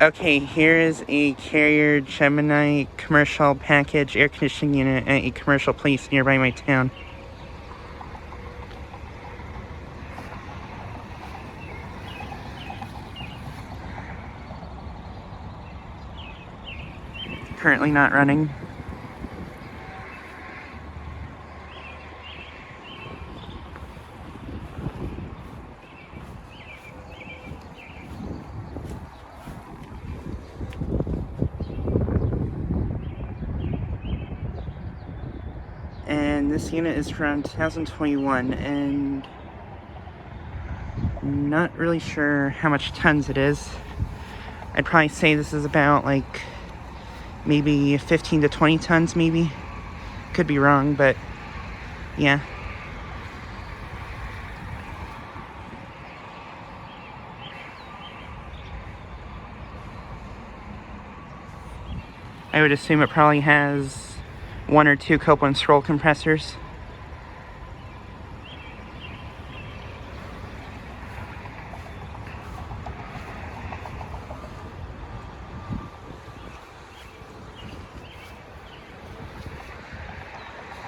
Okay, here is a Carrier Gemini commercial package air conditioning unit at a commercial place nearby my town. Currently not running. And this unit is from 2021, and I'm not really sure how much tons it is. I'd probably say this is about like maybe 15 to 20 tons, maybe. Could be wrong, but yeah. I would assume it probably has 1 or 2 Copeland scroll compressors.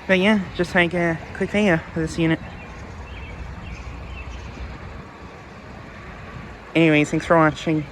But yeah, just like a quick video for this unit. Anyways, thanks for watching.